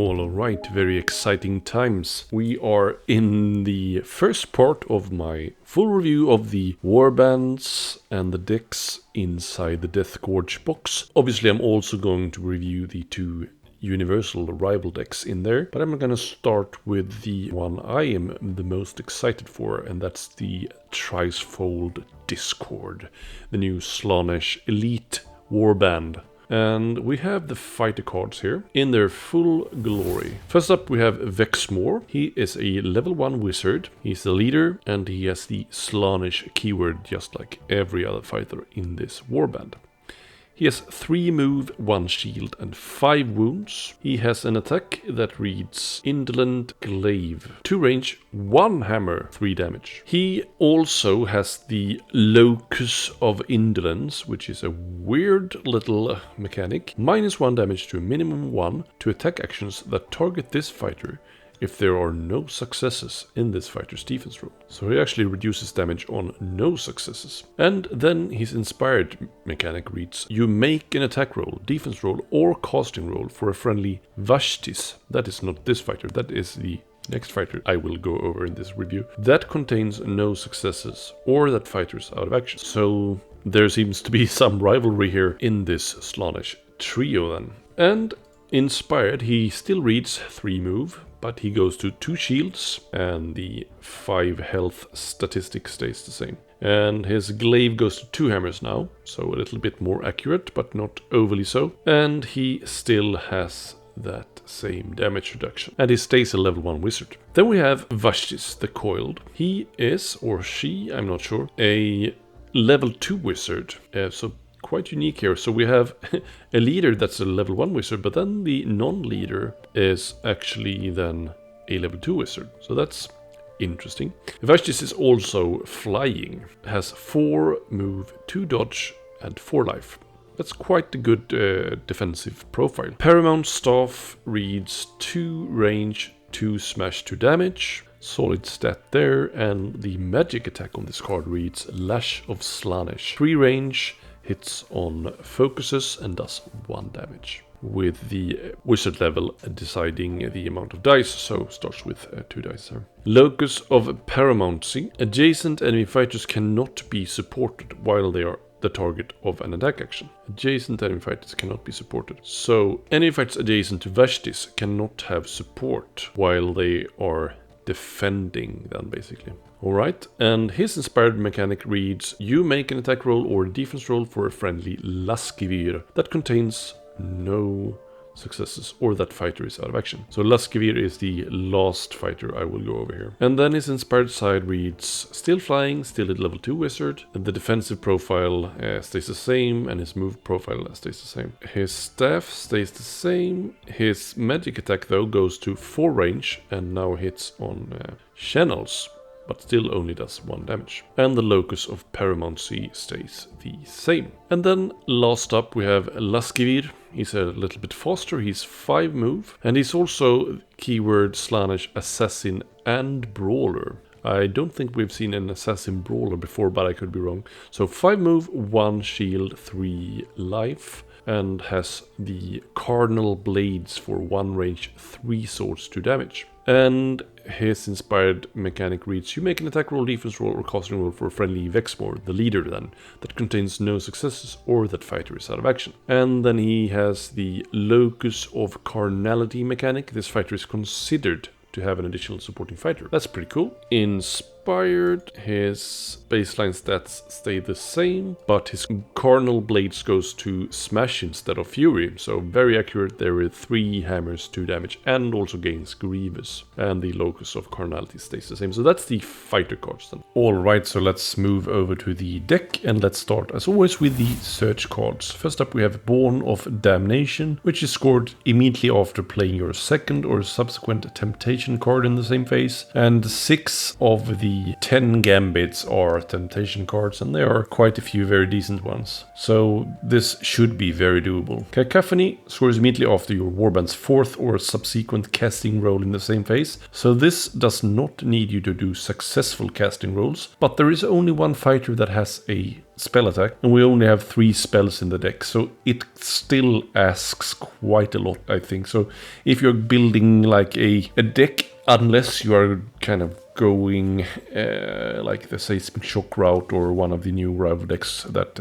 All right, very exciting times. We are in the first part of my full review of the warbands and the decks inside the Deathgorge box. Obviously, I'm also going to review the two universal rival decks in there, but I'm gonna start with the one I am the most excited for, and that's the Thricefold Discord, the new Slaanesh Elite Warband. And we have the fighter cards here in their full glory. First up we have Vexmore. He is a level 1 wizard. He's the leader and he has the Slaanesh keyword just like every other fighter in this warband. He has 3 move, 1 shield and 5 wounds. He has an attack that reads Indolent Glaive. 2 range, 1 hammer, 3 damage. He also has the Locus of Indolence, which is a weird little mechanic. -1 damage to a minimum 1 to attack actions that target this fighter if there are no successes in this fighter's defense roll. So he actually reduces damage on no successes. And then his inspired mechanic reads, you make an attack roll, defense roll or casting roll for a friendly Vashtis. That is not this fighter, that is the next fighter I will go over in this review. That contains no successes or that fighter is out of action. So there seems to be some rivalry here in this Slaanesh trio then. And inspired, he still reads 3 move, but he goes to 2 shields and the 5 health statistic stays the same. And his glaive goes to 2 hammers now, so a little bit more accurate, but not overly so. And he still has that same damage reduction. And he stays a level 1 wizard. Then we have Vashtis the Coiled. He is, or she, I'm not sure, a level 2 wizard. So quite unique here. So we have a leader that's a level 1 wizard, but then the non-leader is actually then a level 2 wizard. So that's interesting. Vashtis is also flying, has 4 move, 2 dodge and 4 life. That's quite a good defensive profile. Paramount Staff reads 2 range, 2 smash, 2 damage. Solid stat there. And the magic attack on this card reads Lash of Slaanesh. 3 range, hits on focuses and does 1 damage. With the wizard level deciding the amount of dice, so starts with 2 dice there. Locus of Paramountcy. Adjacent enemy fighters cannot be supported while they are the target of an attack action. Adjacent enemy fighters cannot be supported. So enemy fighters adjacent to Vashtis cannot have support while they are defending then basically. Alright, and his inspired mechanic reads, you make an attack roll or a defense roll for a friendly Laskivir that contains no successes or that fighter is out of action. So Laskivir is the last fighter I will go over here. And then his inspired side reads, still flying, still at level 2 wizard. The defensive profile stays the same and his move profile stays the same. His staff stays the same. His magic attack though goes to 4 range and now hits on channels, but still only does 1 damage. And the Locus of Paramountcy stays the same. And then last up we have Laskivir. He's a little bit faster, he's 5 move, and he's also keyword Slaanesh Assassin and Brawler. I don't think we've seen an Assassin Brawler before, but I could be wrong. So 5 move, 1 shield, 3 life, and has the Cardinal Blades for 1 range, 3 swords, 2 damage. And his inspired mechanic reads, you make an attack roll, defense roll or casting roll for a friendly Vexmore, the leader then, that contains no successes or that fighter is out of action. And then he has the Locus of Carnality mechanic. This fighter is considered to have an additional supporting fighter. That's pretty cool. Inspired, his baseline stats stay the same, but his Cardinal Blades goes to Smash instead of Fury, so very accurate. There are 3 hammers, 2 damage, and also gains Grievous. And the Locus of Carnality stays the same. So that's the fighter cards then. Alright, so let's move over to the deck, and let's start as always with the search cards. First up we have Born of Damnation, which is scored immediately after playing your second or subsequent Temptation card in the same phase, and 6 of the 10 Gambits are Temptation cards, and there are quite a few very decent ones. So this should be very doable. Cacophony scores immediately after your Warband's 4th or subsequent casting roll in the same phase, so this does not need you to do successful casting rolls, but there is only one fighter that has a spell attack, and we only have 3 spells in the deck, so it still asks quite a lot, I think. So if you're building like a deck, unless you are kind of going like the Seismic Shock route or one of the new rival decks that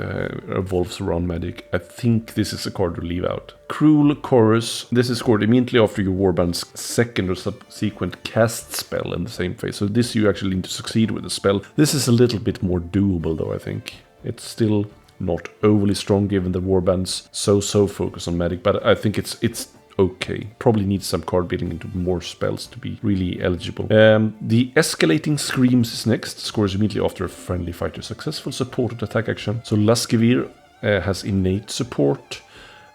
revolves around magic, I think this is a card to leave out. Cruel Chorus. This is scored immediately after your Warband's second or subsequent cast spell in the same phase. So this you actually need to succeed with the spell. This is a little bit more doable though, I think. It's still not overly strong given the Warband's so focus on magic, but I think it's okay. Probably needs some card building into more spells to be really eligible. The Escalating Screams is next. Scores immediately after a friendly fighter successful supported attack action. So Laskevir has innate support,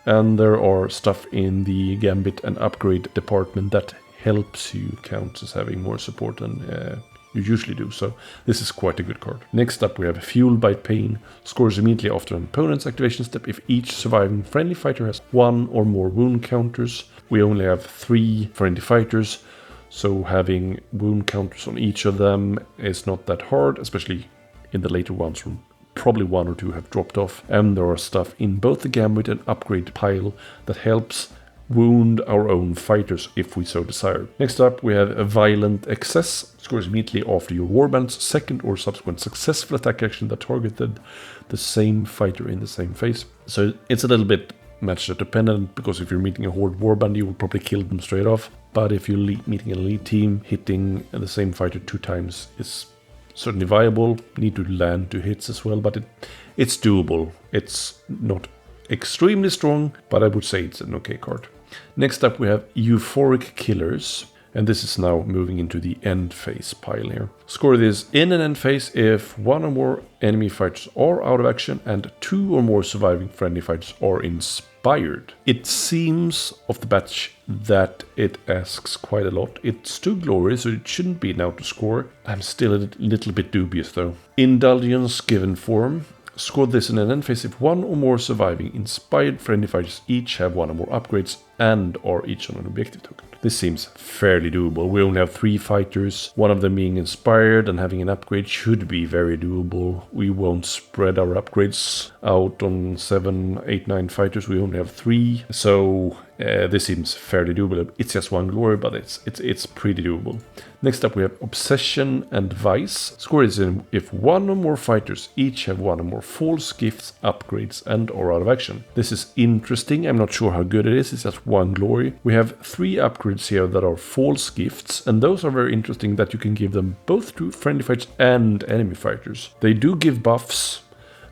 and there are stuff in the Gambit and upgrade department that helps you count as having more support than you usually do, so this is quite a good card. Next up we have Fueled by Pain. Scores immediately after an opponent's activation step if each surviving friendly fighter has 1 or more wound counters. We only have 3 friendly fighters, so having wound counters on each of them is not that hard, especially in the later ones. Probably 1 or 2 have dropped off, and there are stuff in both the Gambit and upgrade pile that helps wound our own fighters if we so desire. Next up we have a Violent Excess. Scores immediately after your Warband's second or subsequent successful attack action that targeted the same fighter in the same phase. So it's a little bit matchup dependent, because if you're meeting a Horde Warband you will probably kill them straight off, but if you're meeting an elite team, hitting the same fighter 2 times is certainly viable. Need to land 2 hits as well, but it's doable. It's not extremely strong, but I would say it's an okay card. Next up we have Euphoric Killers, and this is now moving into the end phase pile here. Score this in an end phase if 1 or more enemy fighters are out of action and 2 or more surviving friendly fighters are inspired. It seems off the bat that it asks quite a lot. It's 2 glory, so it shouldn't be now to score. I'm still a little bit dubious though. Indulgence Given Form. Score this in an end phase if 1 or more surviving inspired friendly fighters each have 1 or more upgrades and are each on an objective token. This seems fairly doable. We only have 3 fighters, 1 of them being inspired and having an upgrade should be very doable. We won't spread our upgrades out on 7, 8, 9 fighters. We only have 3, so this seems fairly doable. It's just 1 glory, but it's pretty doable. Next up we have Obsession and Vice. Score is in if 1 or more fighters each have 1 or more false gifts, upgrades and are out of action. This is interesting. I'm not sure how good it is. It's just 1 glory. We have 3 upgrades here that are false gifts, and those are very interesting that you can give them both to friendly fighters and enemy fighters. They do give buffs,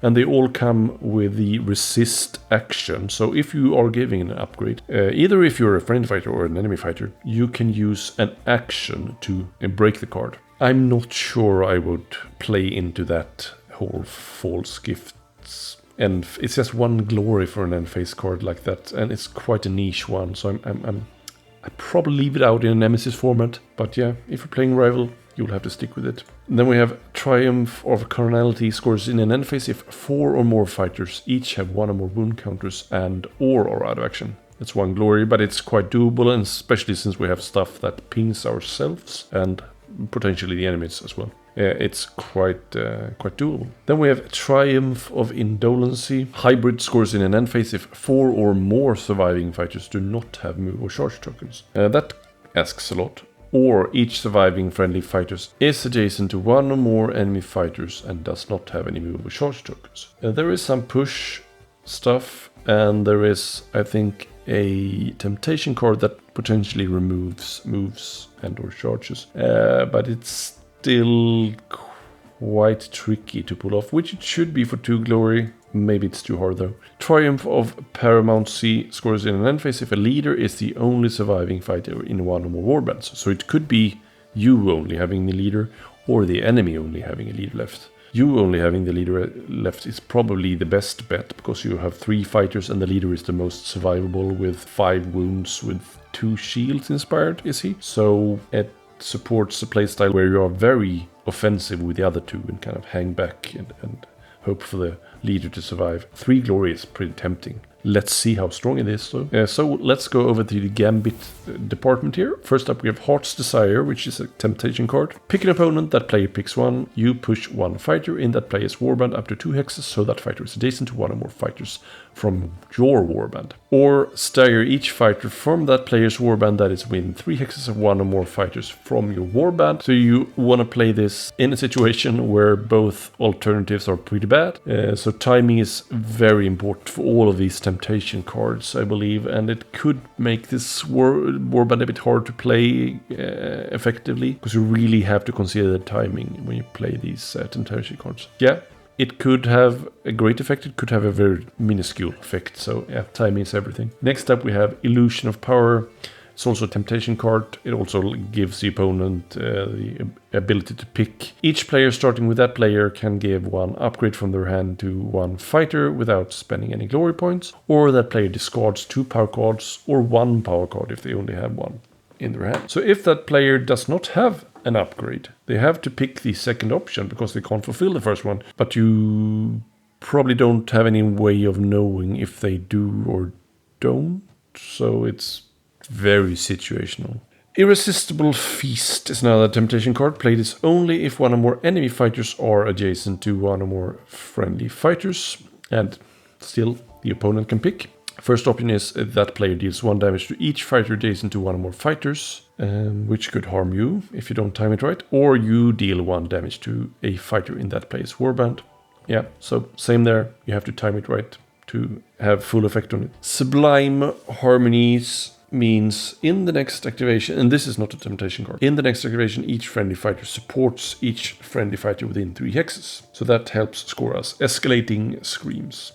and they all come with the resist action. So if you are giving an upgrade, either if you're a friendly fighter or an enemy fighter, you can use an action to break the card. I'm not sure I would play into that whole false gifts. And it's just 1 glory for an end phase card like that, and it's quite a niche one. So I probably leave it out in a Nemesis format. But yeah, if you're playing Rival, you'll have to stick with it. And then we have Triumph of Carnality. Scores in an end phase if 4 or more fighters each have 1 or more wound counters and or are out of action. It's 1 glory, but it's quite doable, and especially since we have stuff that pings ourselves and potentially the enemies as well. It's quite doable. Then we have Triumph of Indolency. Hybrid scores in an end phase if 4 or more surviving fighters do not have move or charge tokens. That asks a lot. Or each surviving friendly fighter is adjacent to 1 or more enemy fighters and does not have any move or charge tokens. There is some push stuff, and there is, I think, a temptation card that potentially removes moves and or charges. But it's still quite tricky to pull off, which it should be for 2 glory. Maybe it's too hard though. Triumph of Paramountcy scores in an end phase if a leader is the only surviving fighter in 1 or more warbands. So it could be you only having the leader, or the enemy only having a leader left. You only having the leader left is probably the best bet, because you have 3 fighters and the leader is the most survivable with 5 wounds with 2 shields inspired, is he? So it supports a playstyle where you are very offensive with the other 2 and kind of hang back and hope for the leader to survive. 3 glory is pretty tempting. Let's see how strong it is, though. So let's go over to the Gambit department here. First up, we have Heart's Desire, which is a temptation card. Pick an opponent, that player picks one. You push one fighter in that player's warband up to 2 hexes, so that fighter is adjacent to one or more fighters from your warband. Or stagger each fighter from that player's warband that is within 3 hexes of one or more fighters from your warband. So you want to play this in a situation where both alternatives are pretty bad. So timing is very important for all of these temptation cards, I believe, and it could make this warband a bit hard to play effectively, because you really have to consider the timing when you play these temptation cards. Yeah, it could have a great effect, it could have a very minuscule effect, so yeah, timing is everything. Next up we have Illusion of Power. It's also a temptation card. It also gives the opponent the ability to pick. Each player starting with that player can give one upgrade from their hand to one fighter without spending any glory points, or that player discards 2 power cards or 1 power card if they only have one in their hand. So if that player does not have an upgrade, they have to pick the second option because they can't fulfill the first one, but you probably don't have any way of knowing if they do or don't, so it's very situational. Irresistible Feast is another temptation card. Play this only if one or more enemy fighters are adjacent to one or more friendly fighters, and still the opponent can pick. First option is that player deals 1 damage to each fighter adjacent to one or more fighters, which could harm you if you don't time it right, or you deal 1 damage to a fighter in that player's warband. Yeah, so same there, you have to time it right to have full effect on it. Sublime Harmonies means in the next activation, and this is not a temptation card, in the next activation each friendly fighter supports each friendly fighter within 3 hexes. So that helps score us. Escalating Screams.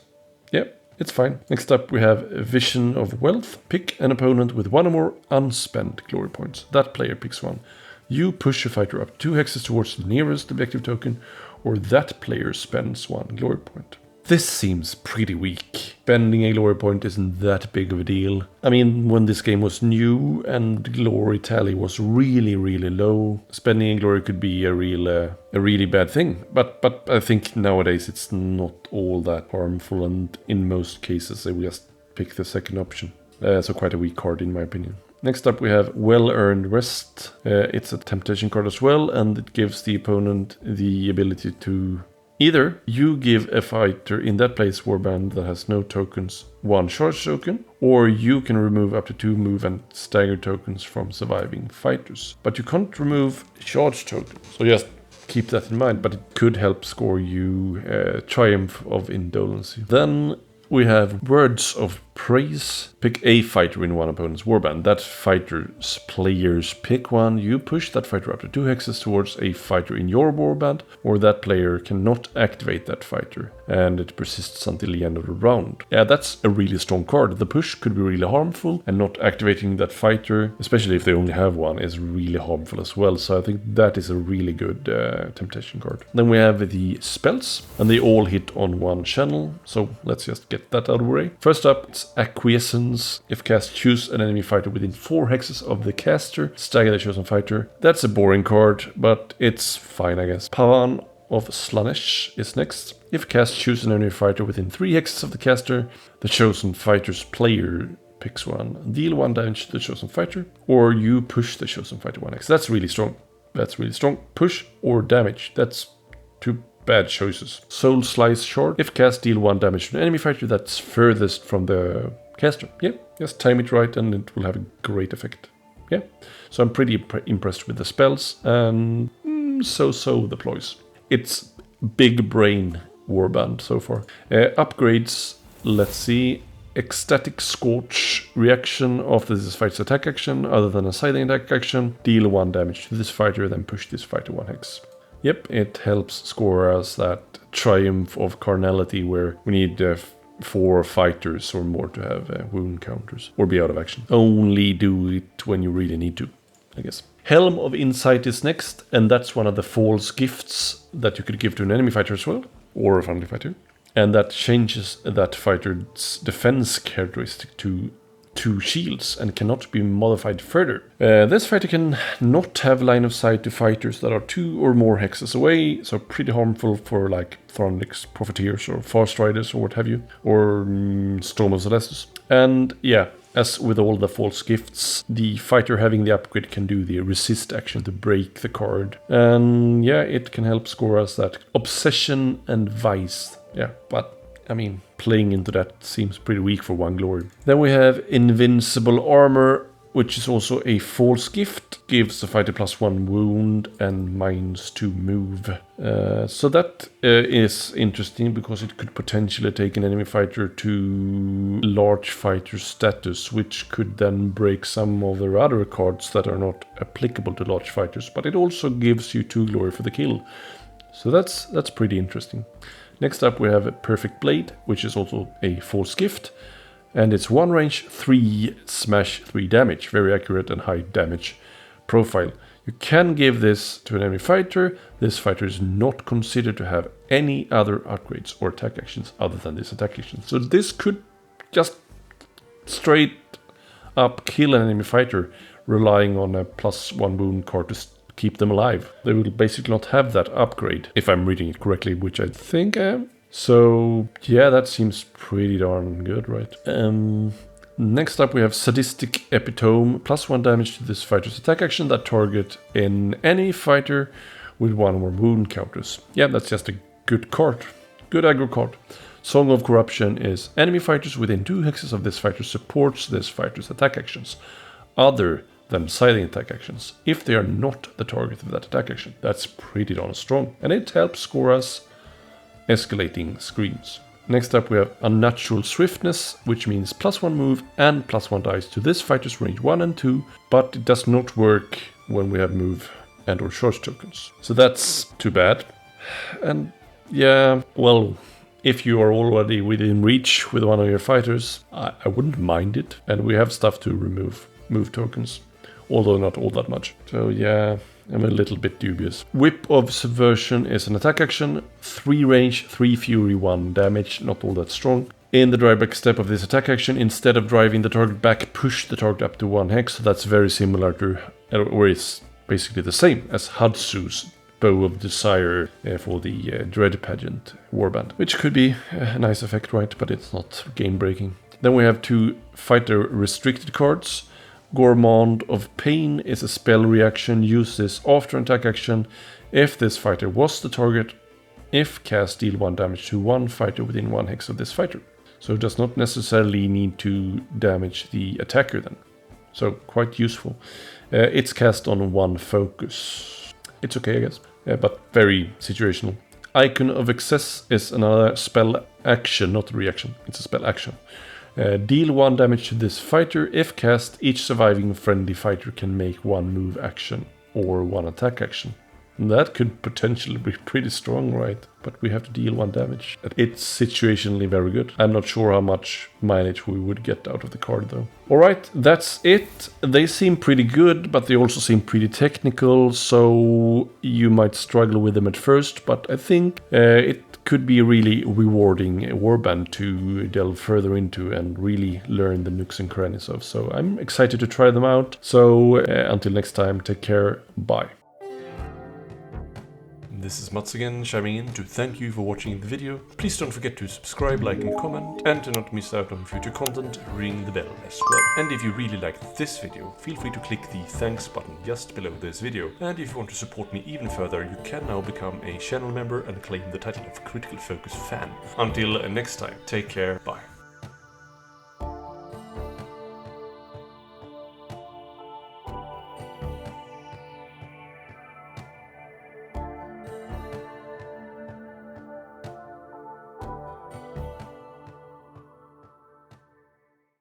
Yeah, it's fine. Next up we have Vision of Wealth. Pick an opponent with 1 or more unspent glory points. That player picks one. You push a fighter up 2 hexes towards the nearest objective token, or that player spends 1 glory point. This seems pretty weak. Spending a glory point isn't that big of a deal. I mean, when this game was new and glory tally was really, really low, spending a glory could be a really bad thing. But I think nowadays it's not all that harmful, and in most cases they will just pick the second option. So quite a weak card in my opinion. Next up we have Well-Earned Rest. It's a temptation card as well, and it gives the opponent the ability to either you give a fighter in that player's warband that has no tokens 1 charge token, or you can remove up to 2 move and stagger tokens from surviving fighters. But you can't remove charge tokens, so just keep that in mind, but it could help score you Triumph of Indolency. Then we have Words of Praise. Pick a fighter in one opponent's warband. That fighter's players pick one. You push that fighter up to 2 hexes towards a fighter in your warband, or that player cannot activate that fighter, and it persists until the end of the round. Yeah, that's a really strong card. The push could be really harmful, and not activating that fighter, especially if they only have one, is really harmful as well. So I think that is a really good temptation card. Then we have the spells, and they all hit on one channel. So let's just get that out of the way. First up, it's Acquiescence. If cast, choose an enemy fighter within 4 hexes of the caster. Stagger the chosen fighter. That's a boring card, but it's fine, I guess. Pavan of Slanesh is next. If cast, choose an enemy fighter within 3 hexes of the caster. The chosen fighter's player picks one. Deal 1 damage to the chosen fighter, or you push the chosen fighter 1 hex. That's really strong. That's really strong. Push or damage. That's 2 bad choices. Soul Slice Shard. If cast, deal 1 damage to an enemy fighter that's furthest from the caster. Yeah, just time it right and it will have a great effect. Yeah, so I'm pretty impressed with the spells, and so the ploys. It's big brain warband so far. Upgrades, let's see. Ecstatic Scorch. Reaction after this fight's attack action, other than a siding attack action. Deal 1 damage to this fighter, then push this fighter 1 hex. Yep, it helps score us that Triumph of Carnality, where we need 4 fighters or more to have wound counters or be out of action. Only do it when you really need to, I guess. Helm of Insight is next, and that's one of the false gifts that you could give to an enemy fighter as well, or a friendly fighter. And that changes that fighter's defense characteristic to 2 shields and cannot be modified further. This fighter can not have line of sight to fighters that are 2 or more hexes away, so pretty harmful for like Thornlix, Profiteers, or Fast Riders, or what have you, or Storm of Celestus. And yeah, as with all the false gifts, the fighter having the upgrade can do the resist action to break the card. And yeah, it can help score us that Obsession and Vice. Yeah, but I mean, playing into that seems pretty weak for 1 glory. Then we have Invincible Armor, which is also a false gift. Gives the fighter +1 wound and -2 move. So that is interesting because it could potentially take an enemy fighter to large fighter status, which could then break some of their other cards that are not applicable to large fighters. But it also gives you 2 glory for the kill. So that's pretty interesting. Next up we have Perfect Blade, which is also a false gift. And it's 1 range, 3 smash, 3 damage. Very accurate and high damage profile. You can give this to an enemy fighter. This fighter is not considered to have any other upgrades or attack actions other than this attack action. So this could just straight up kill an enemy fighter, relying on a +1 wound card to keep them alive. They will basically not have that upgrade, if I'm reading it correctly, which I think I am. So yeah, that seems pretty darn good, right? Next up we have Sadistic Epitome, +1 damage to this fighter's attack action that target in any fighter with 1 or more wound counters. Yeah, that's just a good card. Good aggro card. Song of Corruption is enemy fighters within 2 hexes of this fighter supports this fighter's attack actions, other than deciding attack actions, if they are not the target of that attack action. That's pretty darn strong, and it helps score us Escalating Screams. Next up we have Unnatural Swiftness, which means +1 move and +1 dice to this fighter's range 1 and 2, but it does not work when we have move and or charge tokens. So that's too bad. And yeah, well, if you are already within reach with one of your fighters, I wouldn't mind it. And we have stuff to remove move tokens, although not all that much. So yeah, I'm a little bit dubious. Whip of Subversion is an attack action, 3 range, 3 fury, 1 damage, not all that strong. In the drawback step of this attack action, instead of driving the target back, push the target up to 1 hex. So that's very similar to, or it's basically the same as Hadsu's Bow of Desire for the Dread Pageant Warband, which could be a nice effect, right? But it's not game breaking. Then we have 2 fighter restricted cards. Gourmand of Pain is a spell reaction. Use this after an attack action if this fighter was the target. If cast, deal 1 damage to 1 fighter within 1 hex of this fighter. So it does not necessarily need to damage the attacker then. So quite useful. It's cast on 1 focus. It's okay, I guess, but very situational. Icon of Excess is another spell action, not a reaction. It's a spell action. Deal 1 damage to this fighter. If cast, each surviving friendly fighter can make 1 move action or 1 attack action. And that could potentially be pretty strong, right? But we have to deal 1 damage. It's situationally very good. I'm not sure how much mileage we would get out of the card though. Alright, that's it. They seem pretty good, but they also seem pretty technical, so you might struggle with them at first, but I think it could be a really rewarding warband to delve further into and really learn the nooks and crannies of. So I'm excited to try them out. So until next time, take care, bye. This is Mats again, chiming in to thank you for watching the video. Please don't forget to subscribe, like and comment, and to not miss out on future content, ring the bell as well. And if you really liked this video, feel free to click the thanks button just below this video. And if you want to support me even further, you can now become a channel member and claim the title of Critical Focus fan. Until next time, take care, bye.